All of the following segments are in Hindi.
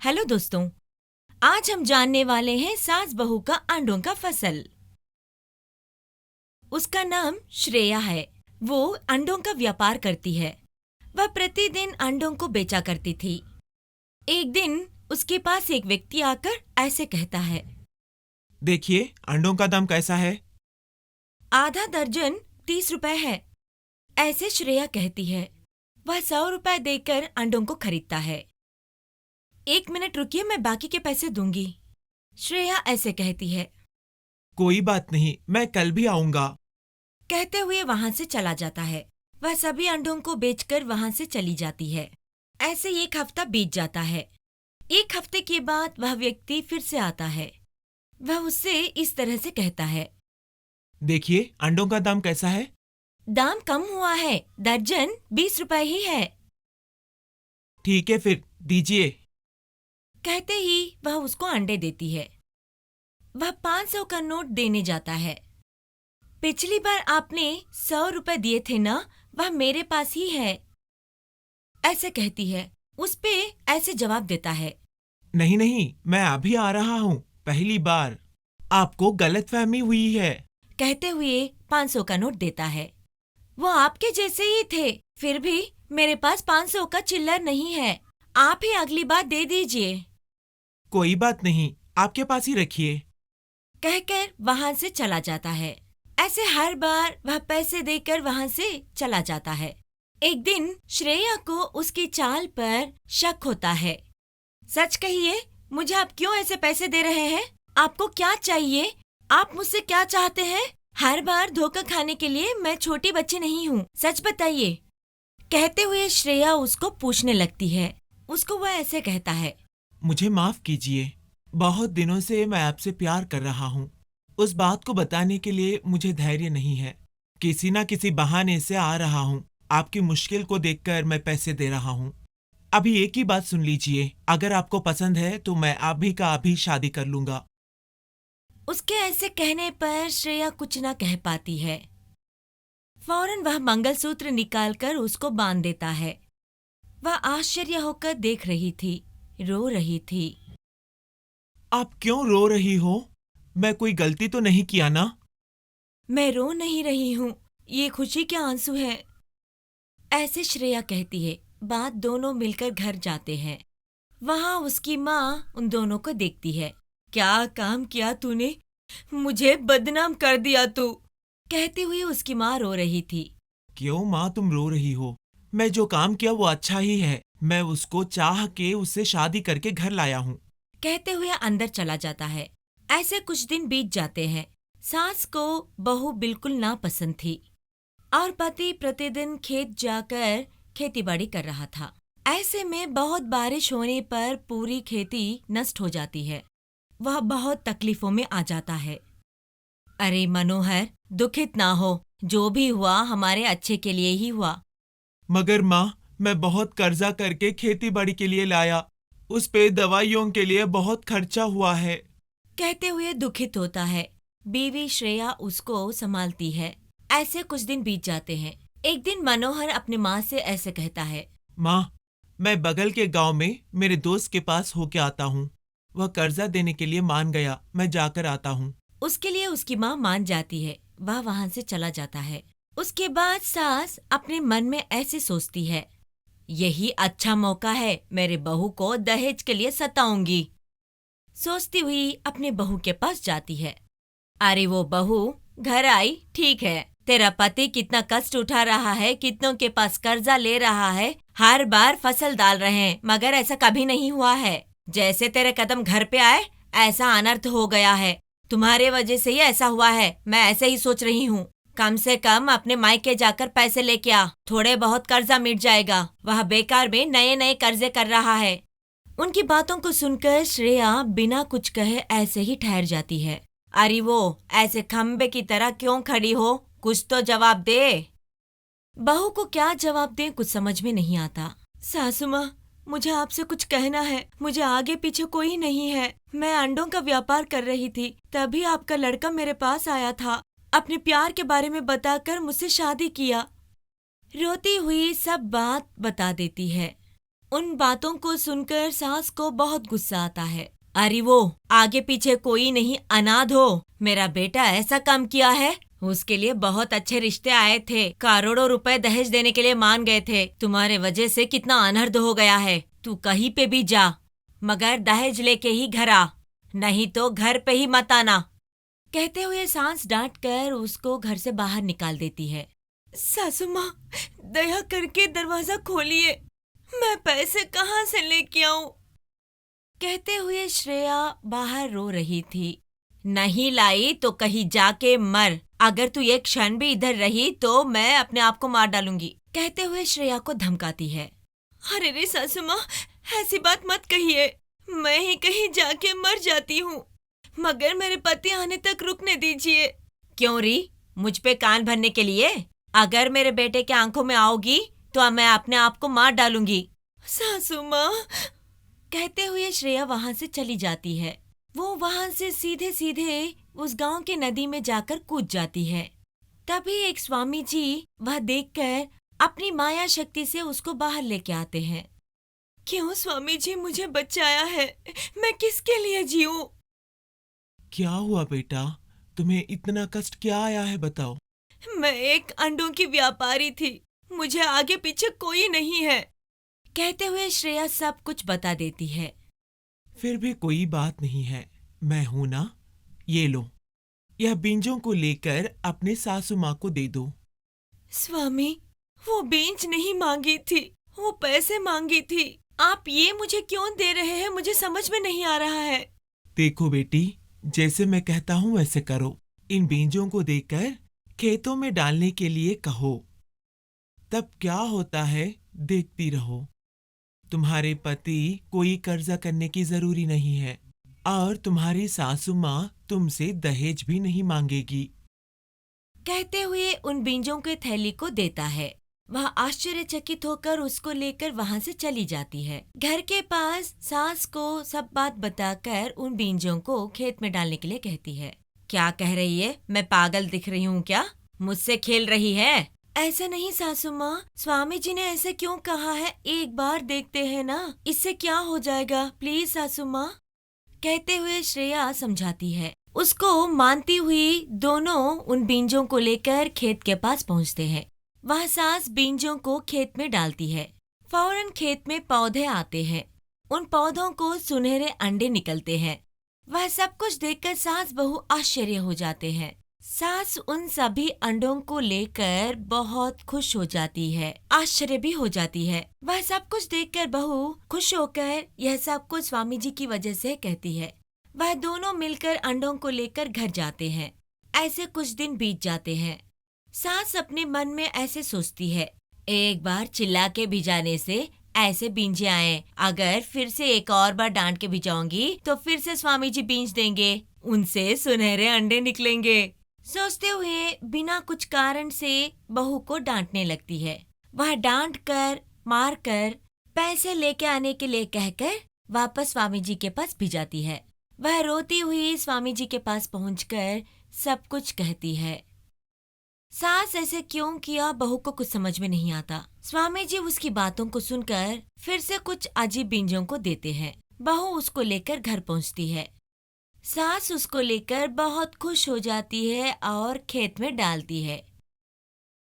हेलो दोस्तों, आज हम जानने वाले हैं सास बहू का अंडों का फसल। उसका नाम श्रेया है। वो अंडों का व्यापार करती है। वह प्रतिदिन अंडों को बेचा करती थी। एक दिन उसके पास एक व्यक्ति आकर ऐसे कहता है, देखिए, अंडों का दाम कैसा है? आधा दर्जन 30 रुपए है। ऐसे श्रेया कहती है। वह 100 रुपए देकर अंडों को खरीदता है। 1 मिनट रुकिए, मैं बाकी के पैसे दूंगी। श्रेया ऐसे कहती है। कोई बात नहीं, मैं कल भी आऊंगा। कहते हुए वहां से चला जाता है। वह सभी अंडों को बेचकर वहां से चली जाती है। ऐसे 1 हफ्ता बीत जाता है। 1 हफ्ते के बाद वह व्यक्ति फिर से आता है। वह उससे इस तरह से कहता है, देखिए, अंडों का दाम कैसा है? दाम कम हुआ है, दर्जन 20 रुपए ही है। ठीक है, फिर दीजिए। कहते ही वह उसको अंडे देती है। वह 500 का नोट देने जाता है। पिछली बार आपने 100 रुपए दिए थे ना, वह मेरे पास ही है। ऐसे कहती है। उस पे ऐसे जवाब देता है। नहीं नहीं, मैं अभी आ रहा हूँ। पहली बार आपको गलतफहमी हुई है। कहते हुए 500 का नोट देता है। वो आपके जैसे ही थे, फिर भी मेरे पास 500 का चिल्लर नहीं है। आप ही अगली बार दे दीजिए। कोई बात नहीं, आपके पास ही रखिए। कहकर वहां से चला जाता है। ऐसे हर बार वह पैसे देकर वहां से चला जाता है। एक दिन श्रेया को उसकी चाल पर शक होता है। सच कहिए, मुझे आप क्यों ऐसे पैसे दे रहे हैं? आपको क्या चाहिए? आप मुझसे क्या चाहते हैं? हर बार धोखा खाने के लिए मैं छोटी बच्ची नहीं हूँ, सच बताइए। कहते हुए श्रेया उसको पूछने लगती है। उसको वह ऐसे कहता है। मुझे माफ कीजिए, बहुत दिनों से मैं आपसे प्यार कर रहा हूँ। उस बात को बताने के लिए मुझे धैर्य नहीं है। किसी ना किसी बहाने से आ रहा हूँ। आपकी मुश्किल को देखकर मैं पैसे दे रहा हूँ। अभी एक ही बात सुन लीजिए, अगर आपको पसंद है तो मैं अभी का अभी शादी कर लूंगा। उसके ऐसे कहने पर श्रेया कुछ न कह पाती है। फौरन वह मंगलसूत्र निकालकर उसको बांध देता है। वह आश्चर्य होकर देख रही थी, रो रही थी। आप क्यों रो रही हो? मैं कोई गलती तो नहीं किया ना? मैं रो नहीं रही हूँ, ये खुशी के आंसू हैं। ऐसे श्रेया कहती है। बाद दोनों मिलकर घर जाते हैं। वहां उसकी माँ उन दोनों को देखती है। क्या काम किया तूने? मुझे बदनाम कर दिया तू। कहती हुई उसकी माँ रो रही थी। क्यों माँ, तुम रो रही हो? मैं जो काम किया वो अच्छा ही है। मैं उसको चाह के उससे शादी करके घर लाया हूँ। कहते हुए अंदर चला जाता है। ऐसे कुछ दिन बीत जाते हैं। सास को बहू बिल्कुल नापसंद थी और पति प्रतिदिन खेत जाकर खेतीबाड़ी कर रहा था। ऐसे में बहुत बारिश होने पर पूरी खेती नष्ट हो जाती है। वह बहुत तकलीफों में आ जाता है। अरे मनोहर, दुखित ना हो, जो भी हुआ हमारे अच्छे के लिए ही हुआ। मगर माँ, मैं बहुत कर्जा करके खेती बाड़ी के लिए लाया। उस पे दवाइयों के लिए बहुत खर्चा हुआ है। कहते हुए दुखित होता है। बीवी श्रेया उसको संभालती है। ऐसे कुछ दिन बीत जाते हैं। एक दिन मनोहर अपने माँ से ऐसे कहता है। माँ, मैं बगल के गांव में मेरे दोस्त के पास होके आता हूँ। वह कर्जा देने के लिए मान गया, मैं जाकर आता हूँ। उसके लिए उसकी माँ मान जाती है। वह वहां से चला जाता है। उसके बाद सास अपने मन में ऐसे सोचती है, यही अच्छा मौका है, मेरे बहू को दहेज के लिए सताऊंगी। सोचती हुई अपने बहू के पास जाती है। अरे वो बहू, घर आई, ठीक है। तेरा पति कितना कष्ट उठा रहा है, कितनों के पास कर्जा ले रहा है, हर बार फसल डाल रहे हैं, मगर ऐसा कभी नहीं हुआ है। जैसे तेरे कदम घर पे आए, ऐसा अनर्थ हो गया है। तुम्हारे वजह से ही ऐसा हुआ है। मैं ऐसे ही सोच रही हूँ, कम से कम अपने मायके जाकर पैसे लेके आ, थोड़े बहुत कर्जा मिट जाएगा। वह बेकार में नए नए कर्जे कर रहा है। उनकी बातों को सुनकर श्रेया बिना कुछ कहे ऐसे ही ठहर जाती है। अरे वो ऐसे खंबे की तरह क्यों खड़ी हो? कुछ तो जवाब दे। बहू को क्या जवाब दें कुछ समझ में नहीं आता। सासू माँ, मुझे आपसे कुछ कहना है। मुझे आगे पीछे कोई नहीं है। मैं अंडों का व्यापार कर रही थी, तभी आपका लड़का मेरे पास आया था। अपने प्यार के बारे में बताकर मुझसे शादी किया। रोती हुई सब बात बता देती है। उन बातों को सुनकर सास को बहुत गुस्सा आता है। अरे वो आगे पीछे कोई नहीं अनाथ हो, मेरा बेटा ऐसा काम किया है। उसके लिए बहुत अच्छे रिश्ते आए थे, करोड़ों रुपए दहेज देने के लिए मान गए थे। तुम्हारे वजह से कितना अनर्थ हो गया है। तू कहीं पे भी जा, मगर दहेज लेके ही घर आ, नहीं तो घर पे ही मत आना। कहते हुए सास डांट कर उसको घर से बाहर निकाल देती है। सासू माँ, दया करके दरवाजा खोलिए, मैं पैसे कहाँ से लेके आऊं? कहते हुए श्रेया बाहर रो रही थी। नहीं लाई तो कहीं जाके मर, अगर तू एक क्षण भी इधर रही तो मैं अपने आप को मार डालूंगी, कहते हुए श्रेया को धमकाती है। अरे रे सासू माँ, ऐसी बात मत कहिए, मैं ही कहीं जाके मर जाती हूँ, मगर मेरे पति आने तक रुकने दीजिए। क्यों री, मुझ पे कान भरने के लिए? अगर मेरे बेटे के आंखों में आओगी तो मैं अपने आप को मार डालूंगी। सासू माँ, कहते हुए श्रेया वहां से चली जाती है। वो वहां से सीधे सीधे उस गांव के नदी में जाकर कूद जाती है। तभी एक स्वामी जी वह देखकर अपनी माया शक्ति से उसको बाहर लेके आते हैं। क्यों स्वामी जी मुझे बचाया है? मैं किसके लिए जीऊं? क्या हुआ बेटा, तुम्हें इतना कष्ट क्या आया है, बताओ। मैं एक अंडों की व्यापारी थी, मुझे आगे पीछे कोई नहीं है, कहते हुए श्रेया सब कुछ बता देती है। फिर भी कोई बात नहीं है, मैं हूं ना। ये लो, यह बीजों को लेकर अपने सासू माँ को दे दो। स्वामी, वो बीज नहीं मांगी थी, वो पैसे मांगी थी। आप ये मुझे क्यों दे रहे हैं, मुझे समझ में नहीं आ रहा है। देखो बेटी, जैसे मैं कहता हूँ वैसे करो। इन बीजों को देकर खेतों में डालने के लिए कहो, तब क्या होता है देखती रहो। तुम्हारे पति कोई कर्जा करने की जरूरी नहीं है, और तुम्हारी सासू माँ तुमसे दहेज भी नहीं मांगेगी, कहते हुए उन बीजों के थैली को देता है। वह आश्चर्यचकित होकर उसको लेकर वहां से चली जाती है। घर के पास सास को सब बात बताकर उन बीजों को खेत में डालने के लिए कहती है। क्या कह रही है? मैं पागल दिख रही हूँ क्या? मुझसे खेल रही है? ऐसा नहीं सासू माँ, स्वामी जी ने ऐसे क्यों कहा है, एक बार देखते हैं ना, इससे क्या हो जाएगा, प्लीज सासू माँ, कहते हुए श्रेया समझाती है। उसको मानती हुई दोनों उन बीजों को लेकर खेत के पास पहुँचते हैं। वह सास बीजों को खेत में डालती है। फौरन खेत में पौधे आते हैं। उन पौधों को सुनहरे अंडे निकलते हैं। वह सब कुछ देखकर सास बहू आश्चर्य हो जाते हैं। सास उन सभी अंडों को लेकर बहुत खुश हो जाती है, आश्चर्य भी हो जाती है। वह सब कुछ देखकर बहू खुश होकर यह सब कुछ स्वामी जी की वजह से कहती है। वह दोनों मिलकर अंडों को लेकर घर जाते हैं। ऐसे कुछ दिन बीत जाते हैं। सास अपने मन में ऐसे सोचती है, एक बार चिल्ला के भिजाने से ऐसे बींजे आए, अगर फिर से एक और बार डांट के भिजाऊंगी तो फिर से स्वामी जी बींज देंगे, उनसे सुनहरे अंडे निकलेंगे। सोचते हुए बिना कुछ कारण से बहू को डांटने लगती है। वह डांट कर, मार कर, पैसे लेके आने के लिए कहकर वापस स्वामी जी के पास भिजाती है। वह रोती हुई स्वामी जी के पास पहुंचकर सब कुछ कहती है। सास ऐसे क्यों किया, बहू को कुछ समझ में नहीं आता। स्वामी जी उसकी बातों को सुनकर फिर से कुछ अजीब बीजों को देते हैं। बहू उसको लेकर घर पहुंचती है। सास उसको लेकर बहुत खुश हो जाती है और खेत में डालती है।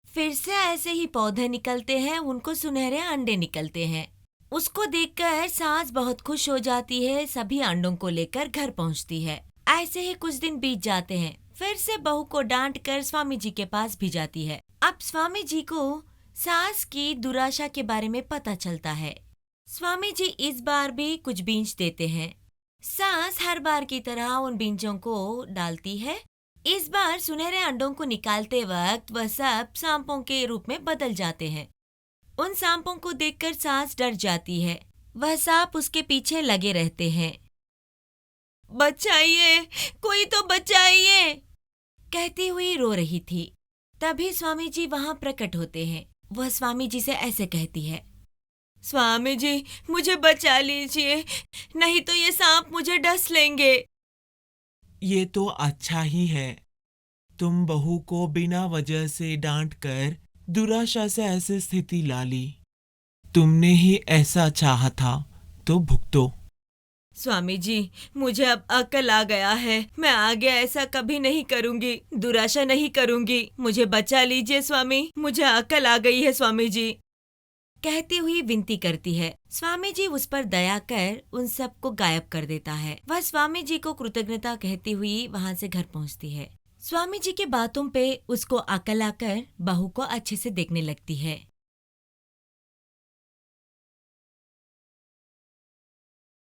फिर से ऐसे ही पौधे निकलते हैं, उनको सुनहरे अंडे निकलते हैं। उसको देखकर सास बहुत खुश हो जाती है, सभी अंडों को लेकर घर पहुंचती है। ऐसे ही कुछ दिन बीत जाते हैं। फिर से बहू को डांट कर स्वामी जी के पास भिजाती है। अब स्वामी जी को सास की दुराशा के बारे में पता चलता है। स्वामी जी इस बार भी कुछ बीज देते हैं। सास हर बार की तरह उन बीजों को डालती है। इस बार सुनहरे अंडों को निकालते वक्त वह सब सांपों के रूप में बदल जाते हैं। उन सांपों को देखकर सास डर जाती है। वह सांप उसके पीछे लगे रहते हैं। बचाइए, कोई तो बचाइए, कहती हुई रो रही थी। तभी स्वामी जी वहां प्रकट होते हैं। वह स्वामी जी से ऐसे कहती है, स्वामी जी मुझे बचा लीजिए, नहीं तो ये सांप मुझे डस लेंगे। ये तो अच्छा ही है, तुम बहू को बिना वजह से डांट कर दुराशा से ऐसी स्थिति ला ली। तुमने ही ऐसा चाहा था, तो भुगतो। स्वामी जी, मुझे अब अकल आ गया है। मैं आगे ऐसा कभी नहीं करूंगी, दुराशा नहीं करूंगी। मुझे बचा लीजिए स्वामी, मुझे अकल आ गई है स्वामी जी, कहती हुई विनती करती है। स्वामी जी उस पर दया कर उन सबको गायब कर देता है। वह स्वामी जी को कृतज्ञता कहती हुई वहाँ से घर पहुँचती है। स्वामी जी के बातों पे उसको अकल आकर बहू को अच्छे से देखने लगती है।